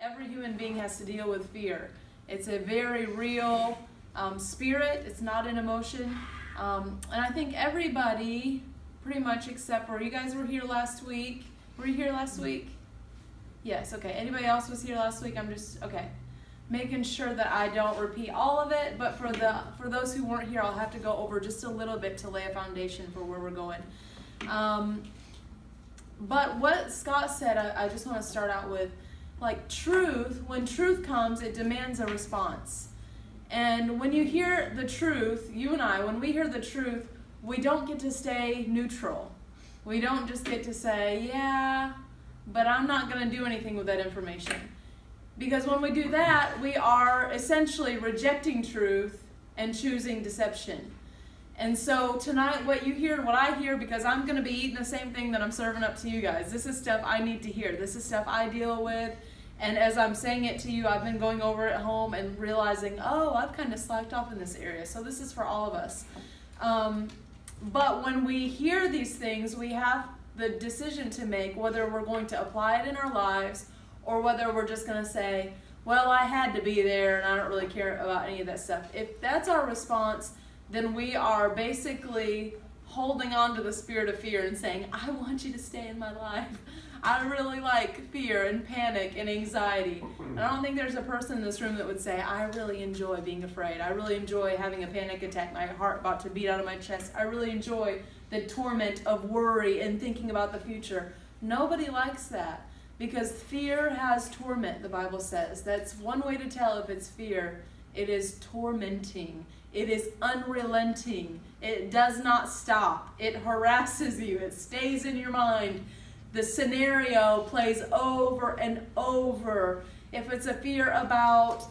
Every human being has to deal with fear. It's a very real spirit. It's not an emotion. And I think everybody, pretty much except for you guys were here last week. Were you here last week? Yes, okay. Anybody else was here last week? I'm just, okay. Making sure that I don't repeat all of it, but for those who weren't here, I'll have to go over just a little bit to lay a foundation for where we're going. But what Scott said, I just want to start out with, like truth, when truth comes, it demands a response. And when you hear the truth, you and I, when we hear the truth, we don't get to stay neutral. We don't just get to say, yeah, but I'm not going to do anything with that information. Because when we do that, we are essentially rejecting truth and choosing deception. And so tonight, what you hear and what I hear, because I'm going to be eating the same thing that I'm serving up to you guys. This is stuff I need to hear. This is stuff I deal with. And as I'm saying it to you, I've been going over it at home and realizing, oh, I've kind of slacked off in this area. So this is for all of us. But when we hear these things, we have the decision to make whether we're going to apply it in our lives or whether we're just going to say, well, I had to be there and I don't really care about any of that stuff. If that's our response, then we are basically holding on to the spirit of fear and saying, I want you to stay in my life. I really like fear and panic and anxiety. And I don't think there's a person in this room that would say, I really enjoy being afraid. I really enjoy having a panic attack, my heart about to beat out of my chest. I really enjoy the torment of worry and thinking about the future. Nobody likes that because fear has torment, the Bible says. That's one way to tell if it's fear. It is tormenting. It is unrelenting. It does not stop. It harasses you. It stays in your mind. The scenario plays over and over. If it's a fear about,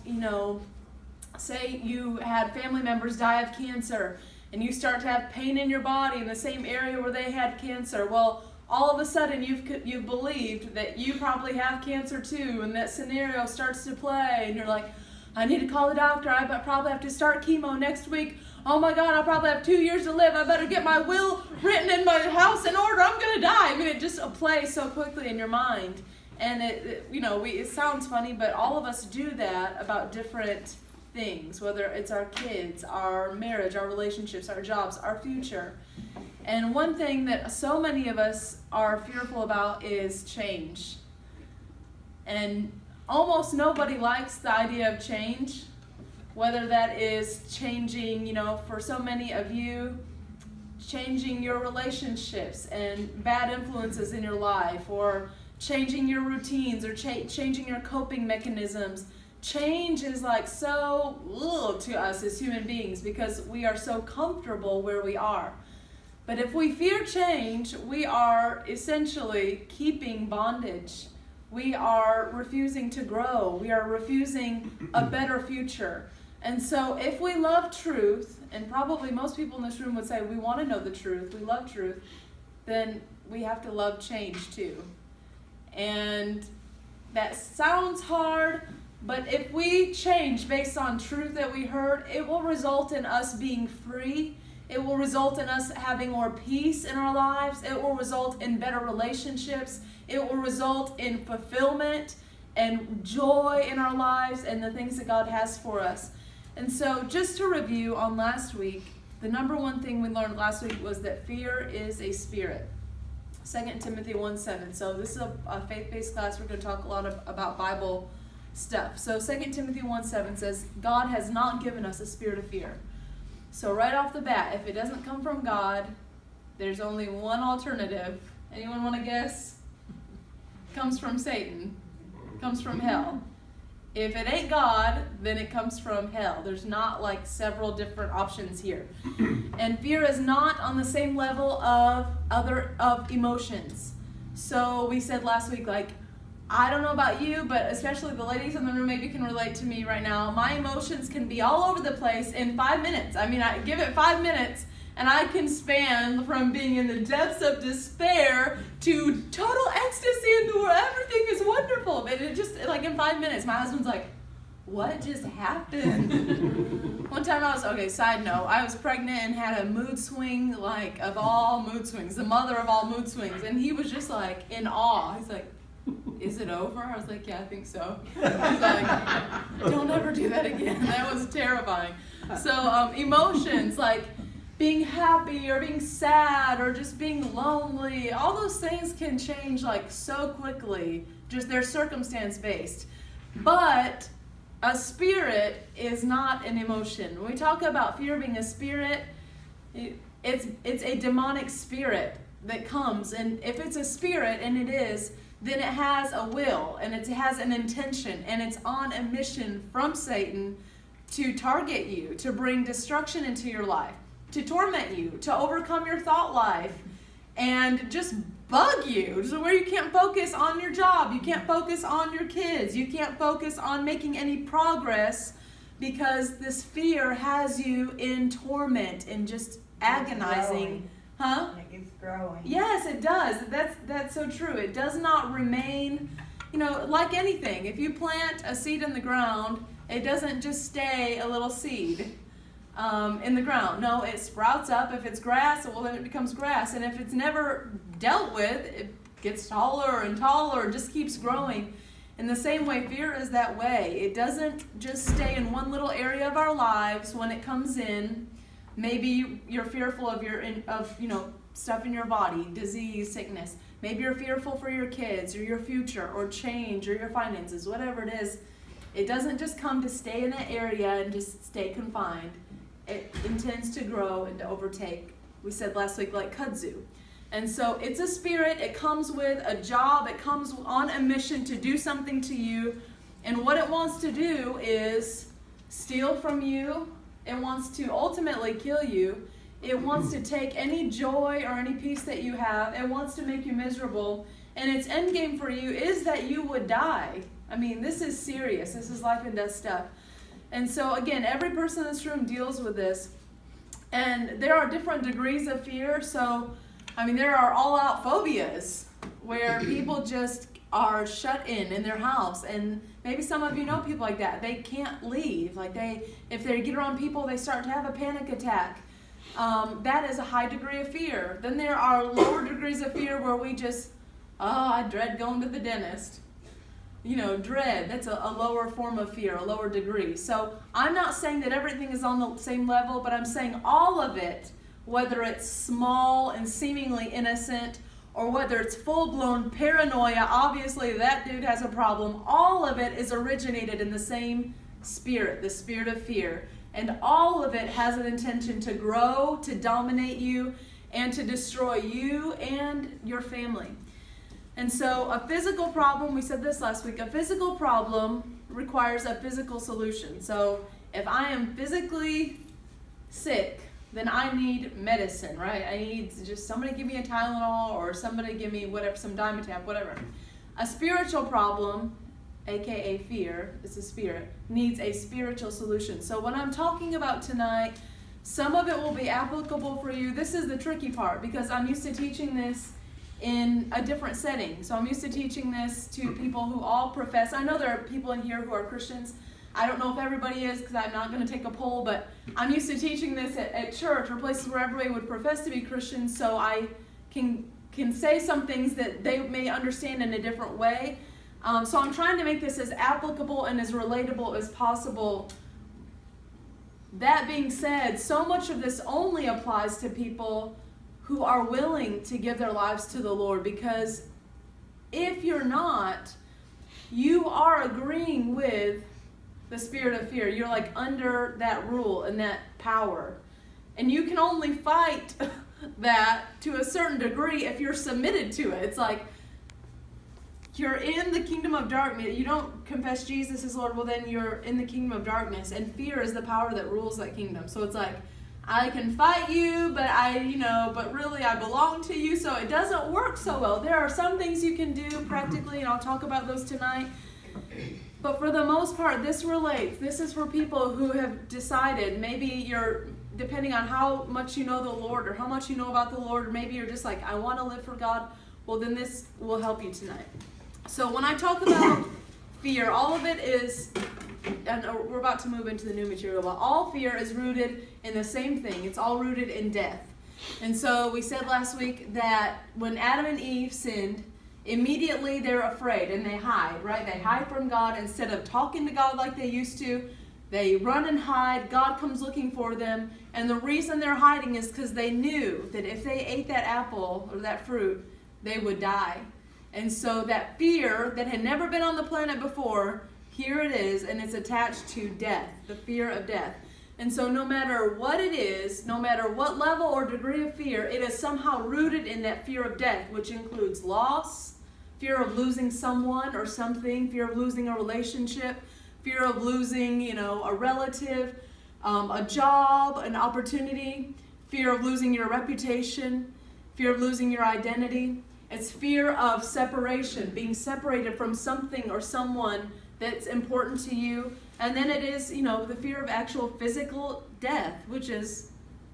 say you had family members die of cancer and you start to have pain in your body in the same area where they had cancer, well, all of a sudden you've believed that you probably have cancer too, and that scenario starts to play and you're like, I need to call the doctor. I probably have to start chemo next week. Oh my God, I probably have 2 years to live. I better get my will written in my house in order. I'm going to die. I mean, it just plays so quickly in your mind. And it sounds funny, but all of us do that about different things, whether it's our kids, our marriage, our relationships, our jobs, our future. And one thing that so many of us are fearful about is change. And almost nobody likes the idea of change, whether that is changing, for so many of you, changing your relationships and bad influences in your life, or changing your routines, or changing your coping mechanisms. Change is like so to us as human beings because we are so comfortable where we are. But if we fear change, we are essentially keeping bondage. We are refusing to grow. We are refusing a better future. And so if we love truth, and probably most people in this room would say we want to know the truth, we love truth, then we have to love change too. And that sounds hard, but if we change based on truth that we heard, it will result in us being free. It will result in us having more peace in our lives. It will result in better relationships. It will result in fulfillment and joy in our lives and the things that God has for us. And so just to review on last week, the number one thing we learned last week was that fear is a spirit. 2 Timothy 1:7. So this is a faith-based class. We're going to talk a lot about Bible stuff. So 2 Timothy 1:7 says, God has not given us a spirit of fear. So right off the bat, if it doesn't come from God, there's only one alternative. Anyone want to guess? Comes from Satan. Comes from hell. If it ain't God, then it comes from hell. There's not like several different options here. And fear is not on the same level of emotions. So we said last week, like, I don't know about you, but especially the ladies in the room maybe can relate to me right now. My emotions can be all over the place in 5 minutes. I mean, I give it 5 minutes and I can span from being in the depths of despair to total ecstasy and where everything is wonderful. But it just, like in 5 minutes, my husband's like, what just happened? One time side note, I was pregnant and had a mood swing, like of all mood swings, the mother of all mood swings. And he was just like in awe. He's like, is it over? I was like, yeah, I think so. He's like, don't ever do that again. That was terrifying. So emotions like being happy or being sad or just being lonely, all those things can change like so quickly. Just they're circumstance based. But a spirit is not an emotion. When we talk about fear being a spirit, it's a demonic spirit that comes, and if it's a spirit, and it is, then it has a will, and it has an intention, and it's on a mission from Satan to target you, to bring destruction into your life, to torment you, to overcome your thought life, and just bug you to where you can't focus on your job, you can't focus on your kids, you can't focus on making any progress because this fear has you in torment and just agonizing. Huh? It keeps growing. Yes, it does. That's so true. It does not remain, like anything. If you plant a seed in the ground, it doesn't just stay a little seed in the ground. No, it sprouts up. If it's grass, well, then it becomes grass. And if it's never dealt with, it gets taller and taller and just keeps growing. In the same way, fear is that way. It doesn't just stay in one little area of our lives when it comes in. Maybe you're fearful of stuff in your body, disease, sickness. Maybe you're fearful for your kids or your future or change or your finances, whatever it is. It doesn't just come to stay in that area and just stay confined. It intends to grow and to overtake. We said last week, like kudzu. And so it's a spirit. It comes with a job. It comes on a mission to do something to you. And what it wants to do is steal from you. It wants to ultimately kill you. It wants to take any joy or any peace that you have. It wants to make you miserable. And its end game for you is that you would die. I mean, this is serious. This is life and death stuff. And so, again, every person in this room deals with this. And there are different degrees of fear. So, there are all-out phobias where people just are shut in their house. And maybe some of you know people like that. They can't leave. If they get around people, they start to have a panic attack. That is a high degree of fear. Then there are lower degrees of fear where we just, I dread going to the dentist. Dread, that's a lower form of fear, a lower degree. So I'm not saying that everything is on the same level, but I'm saying all of it, whether it's small and seemingly innocent, or whether it's full-blown paranoia, obviously that dude has a problem, all of it is originated in the same spirit, the spirit of fear. And all of it has an intention to grow, to dominate you, and to destroy you and your family. And so a physical problem, we said this last week, a physical problem requires a physical solution. So if I am physically sick, then I need medicine, right? I need just somebody give me a Tylenol or somebody give me whatever, some Dimetapp, whatever. A spiritual problem, aka fear, it's a spirit, needs a spiritual solution. So what I'm talking about tonight, some of it will be applicable for you. This is the tricky part because I'm used to teaching this in a different setting. So I'm used to teaching this to people who all profess. I know there are people in here who are Christians. I don't know if everybody is because I'm not going to take a poll, but I'm used to teaching this at church or places where everybody would profess to be Christians, so I can say some things that they may understand in a different way. So I'm trying to make this as applicable and as relatable as possible. That being said, so much of this only applies to people who are willing to give their lives to the Lord, because if you're not, you are agreeing with the spirit of fear. You're like under that rule and that power. And you can only fight that to a certain degree if you're submitted to it. It's like you're in the kingdom of darkness. You don't confess Jesus as Lord, well then you're in the kingdom of darkness. And fear is the power that rules that kingdom. So it's like, I can fight you, but but really I belong to you. So it doesn't work so well. There are some things you can do practically, and I'll talk about those tonight. But for the most part, this relates. This is for people who have decided, maybe you're, depending on how much you know the Lord or how much you know about the Lord, or maybe you're just like, I want to live for God. Well, then this will help you tonight. So when I talk about fear, all of it is, and we're about to move into the new material, but all fear is rooted in the same thing. It's all rooted in death. And so we said last week that when Adam and Eve sinned, immediately they're afraid and they hide, right? They hide from God instead of talking to God like they used to. They run and hide. God comes looking for them. And the reason they're hiding is because they knew that if they ate that apple or that fruit, they would die. And so that fear that had never been on the planet before, here it is, and it's attached to death, the fear of death. And so no matter what it is, no matter what level or degree of fear, it is somehow rooted in that fear of death, which includes loss, fear of losing someone or something, fear of losing a relationship, fear of losing, a relative, a job, an opportunity, fear of losing your reputation, fear of losing your identity. It's fear of separation, being separated from something or someone that's important to you. And then it is, the fear of actual physical death, which is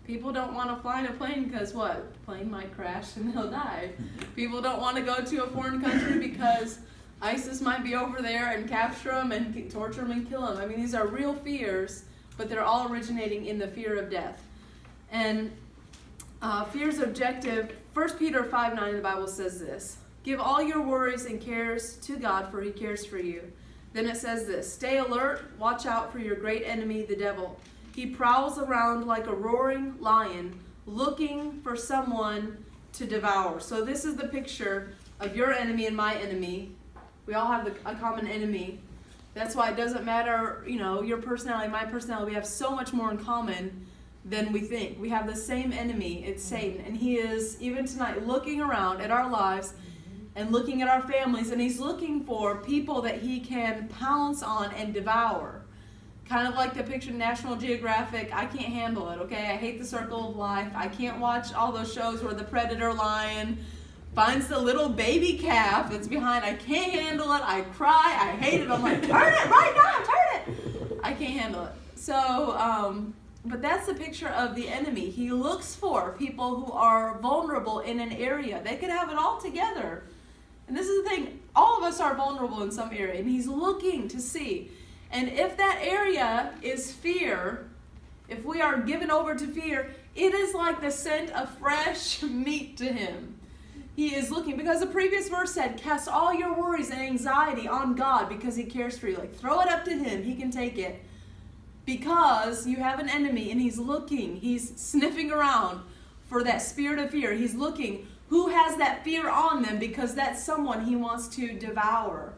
people don't want to fly in a plane because what? The plane might crash and they'll die. People don't want to go to a foreign country because ISIS might be over there and capture them and torture them and kill them. I mean, these are real fears, but they're all originating in the fear of death. And fear's objective, 1 Peter 5:9 in the Bible says this: give all your worries and cares to God, for he cares for you. Then it says this: stay alert, watch out for your great enemy, the devil. He prowls around like a roaring lion, looking for someone to devour. So this is the picture of your enemy and my enemy. We all have a common enemy. That's why it doesn't matter, your personality, my personality. We have so much more in common than we think. We have the same enemy. It's Satan. And he is, even tonight, looking around at our lives and looking at our families. And he's looking for people that he can pounce on and devour. Kind of like the picture in National Geographic. I can't handle it, okay? I hate the circle of life. I can't watch all those shows where the predator lion finds the little baby calf that's behind. I can't handle it. I cry. I hate it. I'm like, turn it right now. Turn it. I can't handle it. So, but that's the picture of the enemy. He looks for people who are vulnerable in an area. They could have it all together. And this is the thing. All of us are vulnerable in some area. And he's looking to see. And if that area is fear, if we are given over to fear, it is like the scent of fresh meat to him. He is looking, because the previous verse said, cast all your worries and anxiety on God because he cares for you. Like, throw it up to him. He can take it. Because you have an enemy and he's looking. He's sniffing around for that spirit of fear. He's looking who has that fear on them, because that's someone he wants to devour.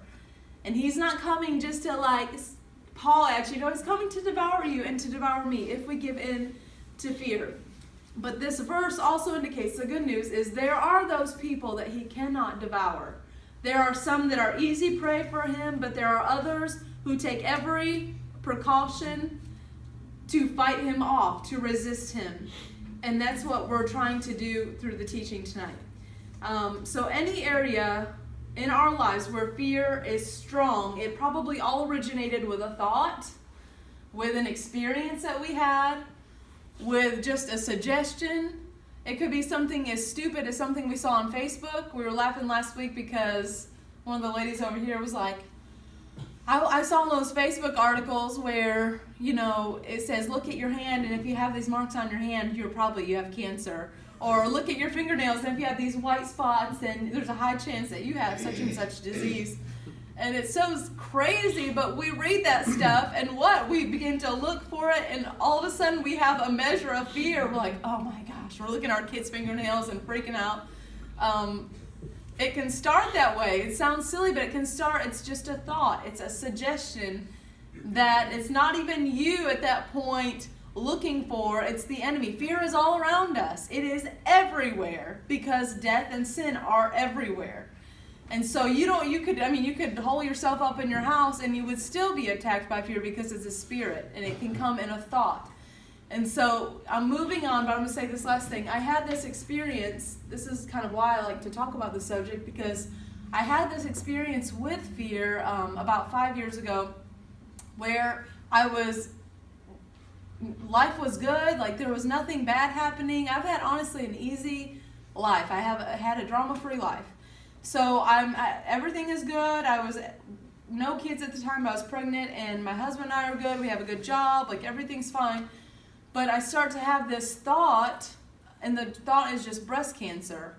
And he's not coming just to Paul actually, he's coming to devour you and to devour me if we give in to fear. But this verse also indicates, the good news is there are those people that he cannot devour. There are some that are easy prey for him, but there are others who take every precaution to fight him off, to resist him. And that's what we're trying to do through the teaching tonight. So any area in our lives where fear is strong, it probably all originated with a thought, with an experience that we had, with just a suggestion. It could be something as stupid as something we saw on Facebook. We were laughing last week because one of the ladies over here was like, I saw those Facebook articles where, it says, look at your hand, and if you have these marks on your hand, you have cancer. Or look at your fingernails, and if you have these white spots, then there's a high chance that you have such and such disease. And it sounds crazy, but we read that stuff, and we begin to look for it, and all of a sudden we have a measure of fear. We're like, oh my gosh, we're looking at our kids' fingernails and freaking out. It can start that way. It sounds silly, but it can start, it's just a thought. It's a suggestion that it's not even you at that point looking for, it's the enemy. Fear is all around us. It is everywhere, because death and sin are everywhere. And so you could hole yourself up in your house and you would still be attacked by fear, because it's a spirit and it can come in a thought. And so I'm moving on, but I'm going to say this last thing. I had this experience. This is kind of why I like to talk about the subject, because I had this experience with fear about 5 years ago, where life was good. Like, there was nothing bad happening. I've had, honestly, an easy life. I had a drama-free life. So everything is good. I was no kids at the time. I was pregnant, and my husband and I are good. We have a good job. Like, everything's fine. But I start to have this thought, and the thought is just breast cancer.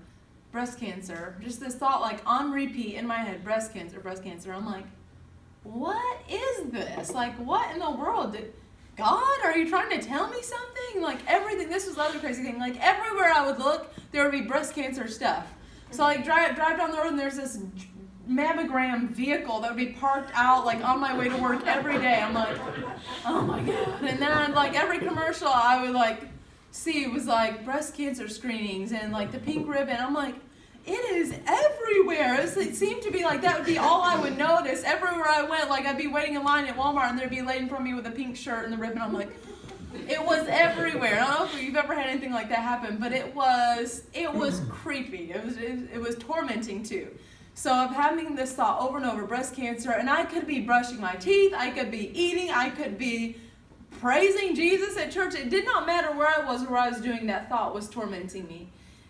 breast cancer. Just this thought like on repeat in my head, breast cancer, breast cancer. I'm like, what is this? Like, what in the world? God, are you trying to tell me something? Like everything, this was the other crazy thing. Like everywhere I would look, there would be breast cancer stuff. So like drive down the road and there's this mammogram vehicle that would be parked out like on my way to work every day. I'm like, oh my God. And then like every commercial I would like see was like breast cancer screenings and like the pink ribbon. I'm like, it is everywhere. It seemed to be like that would be all I would notice. Everywhere I went, like I'd be waiting in line at Walmart and there'd be a lady in front of me with a pink shirt and the ribbon. I'm like, it was everywhere. I don't know if you've ever had anything like that happen, but it was creepy. It was tormenting too. So I'm having this thought over and over, breast cancer, and I could be brushing my teeth, I could be eating, I could be praising Jesus at church. It did not matter where I was or what I was doing, that thought was tormenting me.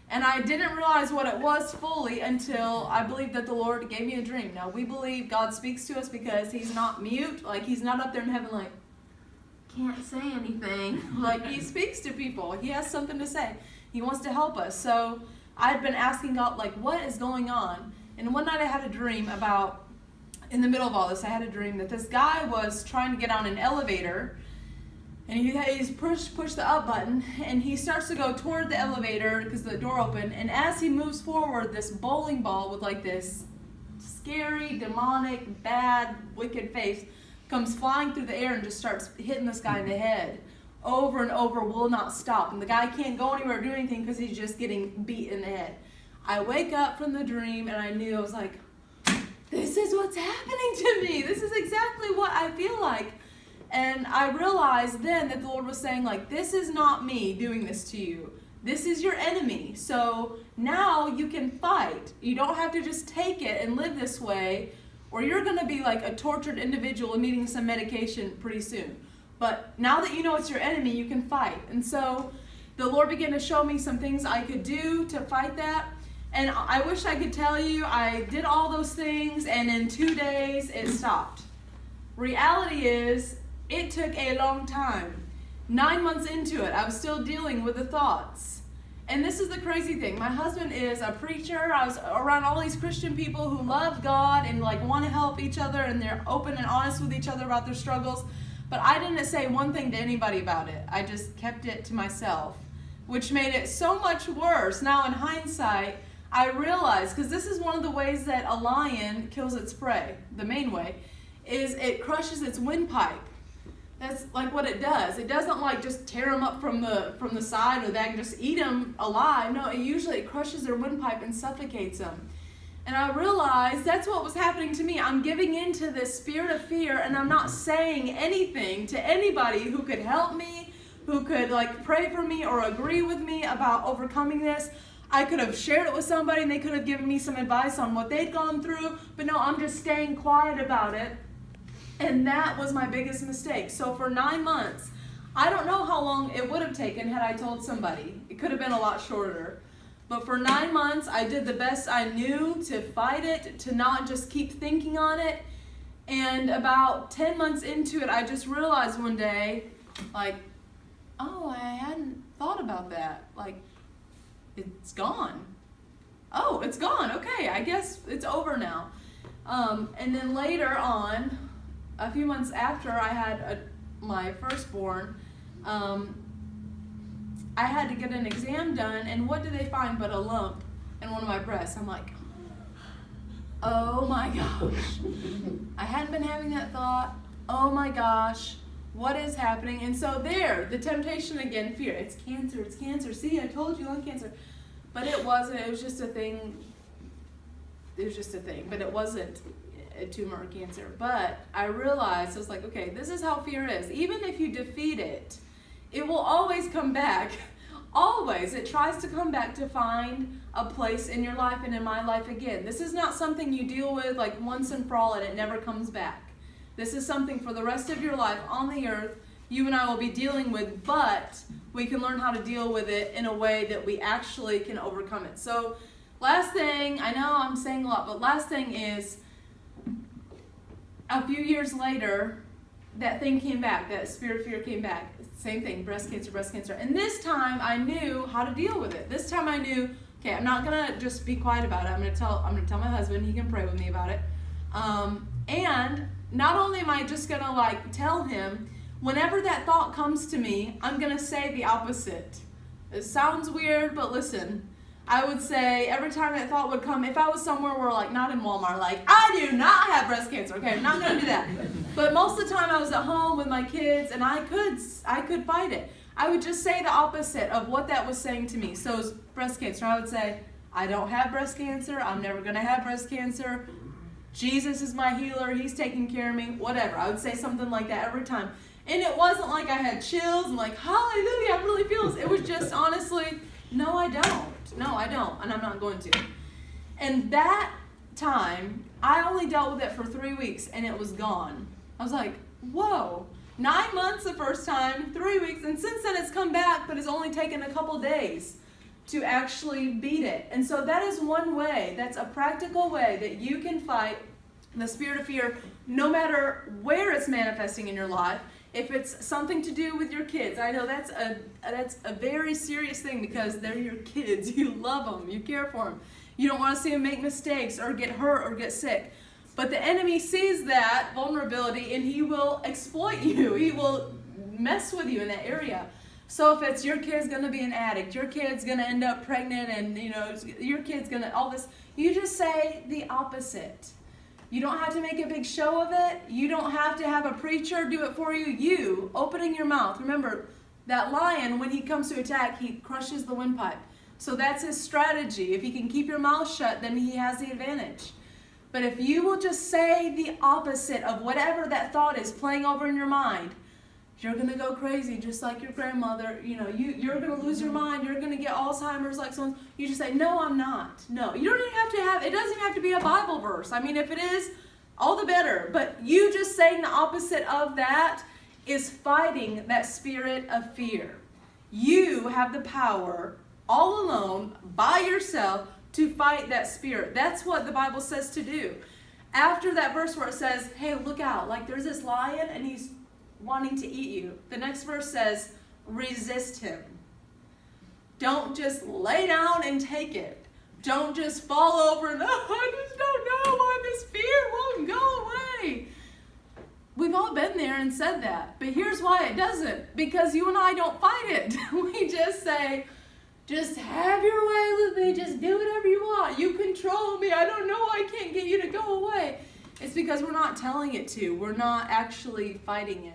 And I didn't realize what it was fully until I believed that the Lord gave me a dream. Now, we believe God speaks to us because He's not mute. Like, He's not up there in heaven like, can't say anything. Like, He speaks to people. He has something to say. He wants to help us. So I'd been asking God, like, what is going on? And one night I had a dream about, in the middle of all this, I had a dream that this guy was trying to get on an elevator. And he's pushed the up button, and he starts to go toward the elevator because the door opened. And as he moves forward, this bowling ball with like this scary, demonic, bad, wicked face comes flying through the air and just starts hitting this guy in the head over and over, will not stop. And the guy can't go anywhere or do anything because he's just getting beat in the head. I wake up from the dream, and I knew, I was like, this is what's happening to me. This is exactly what I feel like. And I realized then that the Lord was saying, like, this is not me doing this to you. This is your enemy. So now you can fight. You don't have to just take it and live this way, or you're going to be like a tortured individual and needing some medication pretty soon. But now that you know it's your enemy, you can fight. And so the Lord began to show me some things I could do to fight that. And I wish I could tell you I did all those things, and in 2 days it stopped. Reality is, it took a long time. 9 months into it, I was still dealing with the thoughts. And this is the crazy thing. My husband is a preacher. I was around all these Christian people who love God and like want to help each other, and they're open and honest with each other about their struggles. But I didn't say one thing to anybody about it. I just kept it to myself, which made it so much worse. Now in hindsight, I realize, because this is one of the ways that a lion kills its prey, the main way, is it crushes its windpipe. That's like what it does. It doesn't like just tear them up from the side or that and just eat them alive. No, it usually crushes their windpipe and suffocates them. And I realized that's what was happening to me. I'm giving in to this spirit of fear, and I'm not saying anything to anybody who could help me, who could like pray for me or agree with me about overcoming this. I could have shared it with somebody and they could have given me some advice on what they'd gone through, but no, I'm just staying quiet about it. And that was my biggest mistake. So for 9 months, I don't know how long it would have taken had I told somebody. It could have been a lot shorter. But for 9 months, I did the best I knew to fight it, to not just keep thinking on it. And about 10 months into it, I just realized one day, like, oh, I hadn't thought about that. Like, it's gone. Oh, it's gone. Okay, I guess it's over now. And then later on, a few months after I had my firstborn, I had to get an exam done, and what did they find but a lump in one of my breasts? I'm like, oh my gosh. I hadn't been having that thought. Oh my gosh, what is happening? And so there, the temptation again, fear. It's cancer, it's cancer. See, I told you lung cancer. But it wasn't, it was just a thing. It was just a thing, but it wasn't a tumor or cancer. But I realized, I was like, okay, this is how fear is. Even if you defeat it, it will always come back. Always. It tries to come back to find a place in your life and in my life again. This is not something you deal with like once and for all and it never comes back. This is something for the rest of your life on the earth you and I will be dealing with, but we can learn how to deal with it in a way that we actually can overcome it. So last thing, I know I'm saying a lot, but last thing is, a few years later, that thing came back, that spirit of fear came back. Same thing, breast cancer, breast cancer. And this time I knew how to deal with it. This time I knew, Okay, I'm not gonna just be quiet about it. I'm gonna tell my husband. He can pray with me about it. And not only am I just gonna like tell him, whenever that thought comes to me, I'm gonna say the opposite. It sounds weird, but listen. I would say every time that thought would come, if I was somewhere where like not in Walmart, like I do not have breast cancer. Okay, I'm not gonna do that. But most of the time I was at home with my kids, and I could fight it. I would just say the opposite of what that was saying to me. So it's breast cancer. I would say, I don't have breast cancer. I'm never gonna have breast cancer. Jesus is my healer. He's taking care of me. Whatever. I would say something like that every time. And it wasn't like I had chills and like, hallelujah, I really feel this. It was just honestly, no, I don't. No, I don't. And I'm not going to. And that time, I only dealt with it for 3 weeks and it was gone. I was like, whoa. 9 months the first time, 3 weeks, and since then it's come back, but it's only taken a couple days to actually beat it. And so that is one way, that's a practical way that you can fight the spirit of fear no matter where it's manifesting in your life. If it's something to do with your kids, I know that's a very serious thing because they're your kids. You love them, you care for them. You don't want to see them make mistakes or get hurt or get sick. But the enemy sees that vulnerability and he will exploit you. He will mess with you in that area. So if it's your kid's going to be an addict, your kid's going to end up pregnant, and your kid's going to all this, you just say the opposite. You don't have to make a big show of it. You don't have to have a preacher do it for you. You opening your mouth. Remember, that lion, when he comes to attack, he crushes the windpipe. So that's his strategy. If he can keep your mouth shut, then he has the advantage. But if you will just say the opposite of whatever that thought is playing over in your mind, you're going to go crazy just like your grandmother. You're going to lose your mind. You're going to get Alzheimer's like someone. You just say, no, I'm not. No, you don't even have to have, it doesn't even have to be a Bible verse. I mean, if it is, all the better. But you just saying the opposite of that is fighting that spirit of fear. You have the power all alone by yourself to fight that spirit. That's what the Bible says to do. After that verse where it says, hey, look out, like there's this lion and he's wanting to eat you. The next verse says, resist him. Don't just lay down and take it. Don't just fall over and, I just don't know why this fear won't go away. We've all been there and said that. But here's why it doesn't. Because you and I don't fight it. We just say, just have your way with me. Just do whatever you want. You control me. I don't know. I can't get you to go away. It's because we're not telling it to. We're not actually fighting it.